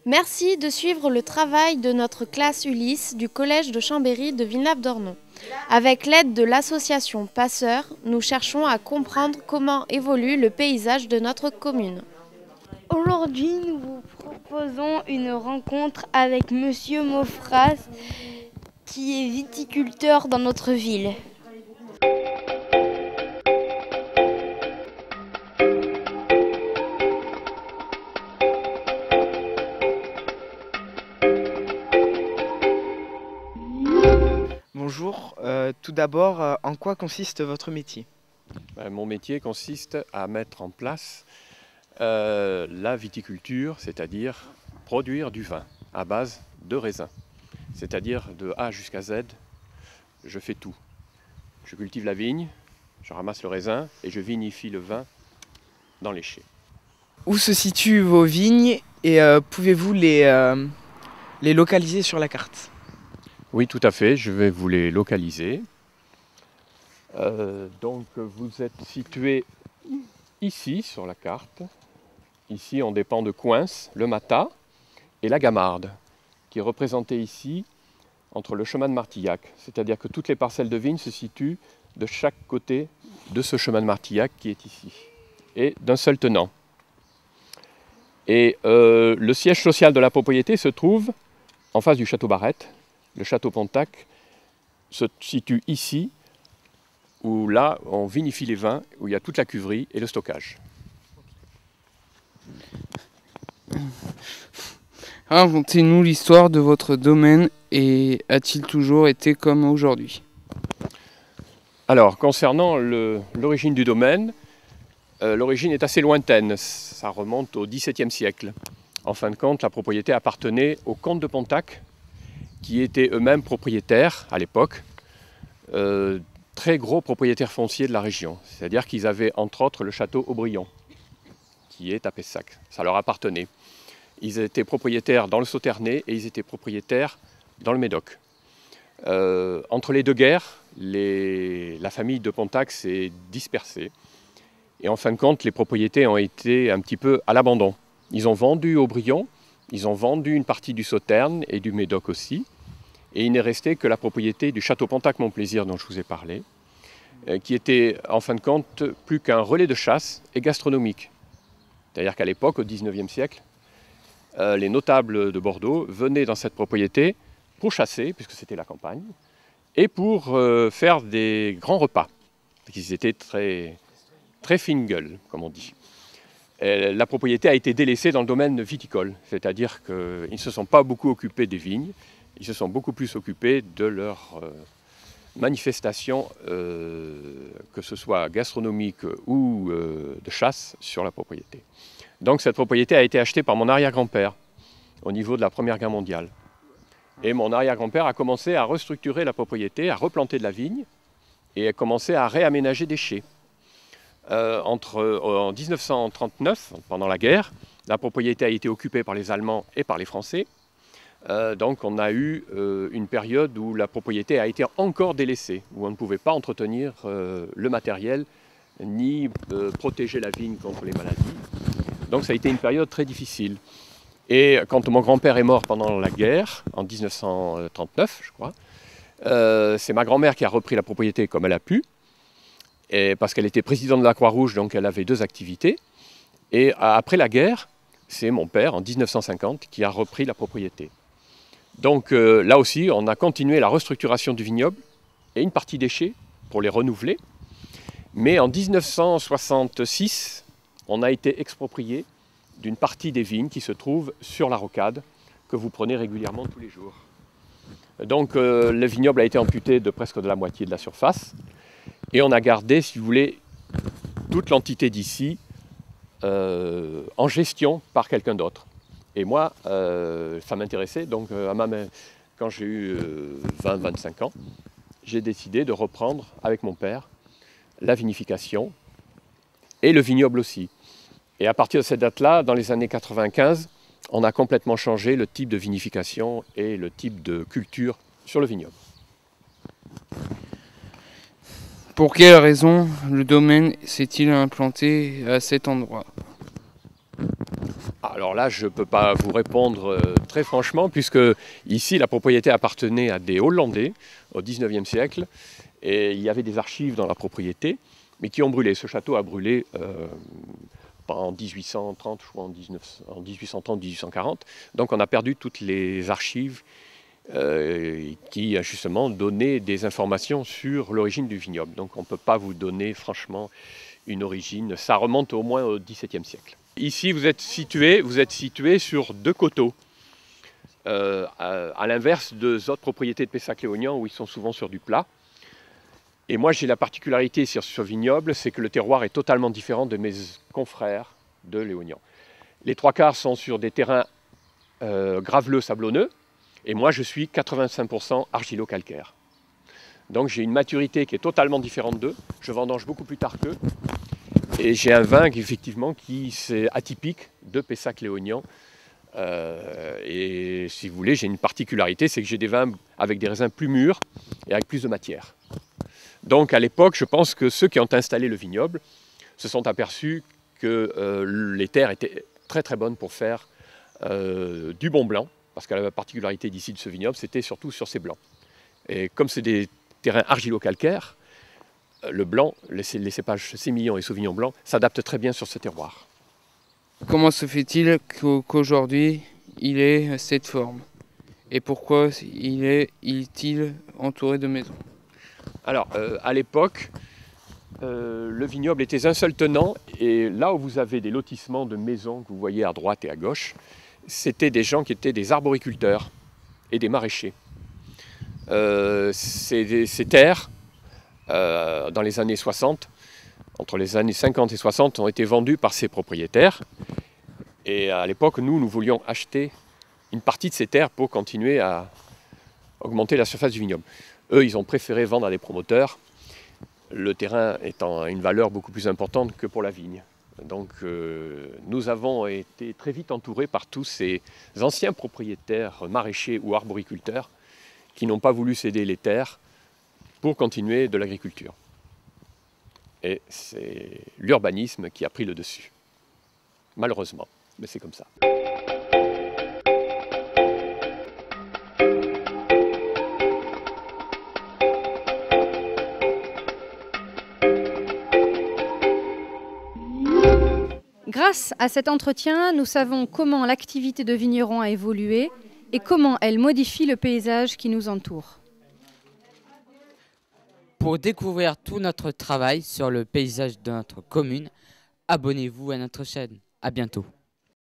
Merci de suivre le travail de notre classe Ulysse du collège de Chambéry de Villenave-d'Ornon. Avec l'aide de l'association Passeurs, nous cherchons à comprendre comment évolue le paysage de notre commune. Aujourd'hui, nous vous proposons une rencontre avec Monsieur Maufras, qui est viticulteur dans notre ville. Bonjour, tout d'abord, en quoi consiste votre métier? Mon métier consiste à mettre en place la viticulture, c'est-à-dire produire du vin à base de raisins. C'est-à-dire de A jusqu'à Z, je fais tout. Je cultive la vigne, je ramasse le raisin et je vinifie le vin dans les chais. Où se situent vos vignes et pouvez-vous les localiser sur la carte? Oui, tout à fait, je vais vous les localiser. Donc vous êtes situé ici sur la carte. Ici on dépend de Coinces, le Mata et la Gamarde, qui est représentée ici entre le chemin de Martillac. C'est-à-dire que toutes les parcelles de vignes se situent de chaque côté de ce chemin de Martillac qui est ici, et d'un seul tenant. Et le siège social de la propriété se trouve en face du château Barrette. Le château Pontac se situe ici, où là, on vinifie les vins, où il y a toute la cuverie et le stockage. Racontez-nous l'histoire de votre domaine et a-t-il toujours été comme aujourd'hui? Alors, concernant l'origine du domaine, l'origine est assez lointaine. Ça remonte au XVIIe siècle. En fin de compte, la propriété appartenait aux comtes de Pontac, qui étaient eux-mêmes propriétaires à l'époque, très gros propriétaires fonciers de la région. C'est-à-dire qu'ils avaient entre autres le château Aubryon, qui est à Pessac. Ça leur appartenait. Ils étaient propriétaires dans le Sauternais et ils étaient propriétaires dans le Médoc. Entre les deux guerres, la famille de Pontac s'est dispersée. Et en fin de compte, les propriétés ont été un petit peu à l'abandon. Ils ont vendu Aubryon, ils ont vendu une partie du Sauterne et du Médoc aussi. Et il n'est resté que la propriété du château Pontac-Montplaisir dont je vous ai parlé, qui était en fin de compte plus qu'un relais de chasse et gastronomique. C'est-à-dire qu'à l'époque, au XIXe siècle, les notables de Bordeaux venaient dans cette propriété pour chasser, puisque c'était la campagne, et pour faire des grands repas. Ils étaient très, très fine gueule, comme on dit. La propriété a été délaissée dans le domaine viticole, c'est-à-dire qu'ils ne se sont pas beaucoup occupés des vignes, ils se sont beaucoup plus occupés de leurs manifestations, que ce soit gastronomiques ou de chasse, sur la propriété. Donc cette propriété a été achetée par mon arrière-grand-père au niveau de la Première Guerre mondiale. Et mon arrière-grand-père a commencé à restructurer la propriété, à replanter de la vigne et a commencé à réaménager des chais. En 1939, pendant la guerre, la propriété a été occupée par les Allemands et par les Français. Donc on a eu une période où la propriété a été encore délaissée, où on ne pouvait pas entretenir le matériel, ni protéger la vigne contre les maladies. Donc ça a été une période très difficile. Et quand mon grand-père est mort pendant la guerre, en 1939, je crois, c'est ma grand-mère qui a repris la propriété comme elle a pu, et parce qu'elle était présidente de la Croix-Rouge, donc elle avait deux activités. Et après la guerre, c'est mon père, en 1950, qui a repris la propriété. Donc là aussi, on a continué la restructuration du vignoble et une partie des chais pour les renouveler. Mais en 1966, on a été exproprié d'une partie des vignes qui se trouvent sur la rocade, que vous prenez régulièrement tous les jours. Donc le vignoble a été amputé de presque de la moitié de la surface. Et on a gardé, si vous voulez, toute l'entité d'ici en gestion par quelqu'un d'autre. Et moi, ça m'intéressait, donc quand j'ai eu 20-25 ans, j'ai décidé de reprendre avec mon père la vinification et le vignoble aussi. Et à partir de cette date-là, dans les années 95, on a complètement changé le type de vinification et le type de culture sur le vignoble. Pour quelle raison le domaine s'est-il implanté à cet endroit? Alors là, je ne peux pas vous répondre très franchement, puisque ici, la propriété appartenait à des Hollandais au XIXe siècle, et il y avait des archives dans la propriété, mais qui ont brûlé. Ce château a brûlé en 1830, je crois en 1830-1840, donc on a perdu toutes les archives qui, justement, donnaient des informations sur l'origine du vignoble. Donc on ne peut pas vous donner, franchement, une origine. Ça remonte au moins au XVIIe siècle. Ici, vous êtes situé sur deux coteaux, à l'inverse des autres propriétés de Pessac-Léognan où ils sont souvent sur du plat. Et moi, j'ai la particularité sur ce vignoble, c'est que le terroir est totalement différent de mes confrères de Léognan. Les trois quarts sont sur des terrains graveleux, sablonneux, et moi, je suis 85% argilo-calcaire. Donc j'ai une maturité qui est totalement différente d'eux. Je vendange beaucoup plus tard qu'eux. Et j'ai un vin effectivement qui c'est atypique de Pessac-Léognan. Et si vous voulez, j'ai une particularité, c'est que j'ai des vins avec des raisins plus mûrs et avec plus de matière. Donc à l'époque, je pense que ceux qui ont installé le vignoble se sont aperçus que les terres étaient très très bonnes pour faire du bon blanc, parce que la particularité d'ici de ce vignoble, c'était surtout sur ces blancs. Et comme c'est des terrains argilo-calcaires, le blanc, les cépages sémillon et sauvignon blanc s'adaptent très bien sur ce terroir. Comment se fait-il qu'aujourd'hui il ait cette forme? Et pourquoi est-il entouré de maisons? Alors, à l'époque, le vignoble était un seul tenant, et là où vous avez des lotissements de maisons que vous voyez à droite et à gauche, c'était des gens qui étaient des arboriculteurs et des maraîchers. Ces terres, dans les années 60, entre les années 50 et 60, ont été vendues par ces propriétaires. Et à l'époque, nous voulions acheter une partie de ces terres pour continuer à augmenter la surface du vignoble. Eux, ils ont préféré vendre à des promoteurs, le terrain étant à une valeur beaucoup plus importante que pour la vigne. Donc nous avons été très vite entourés par tous ces anciens propriétaires maraîchers ou arboriculteurs qui n'ont pas voulu céder les terres pour continuer de l'agriculture. Et c'est l'urbanisme qui a pris le dessus. Malheureusement, mais c'est comme ça. Grâce à cet entretien, nous savons comment l'activité de vigneron a évolué et comment elle modifie le paysage qui nous entoure. Pour découvrir tout notre travail sur le paysage de notre commune, abonnez-vous à notre chaîne. À bientôt.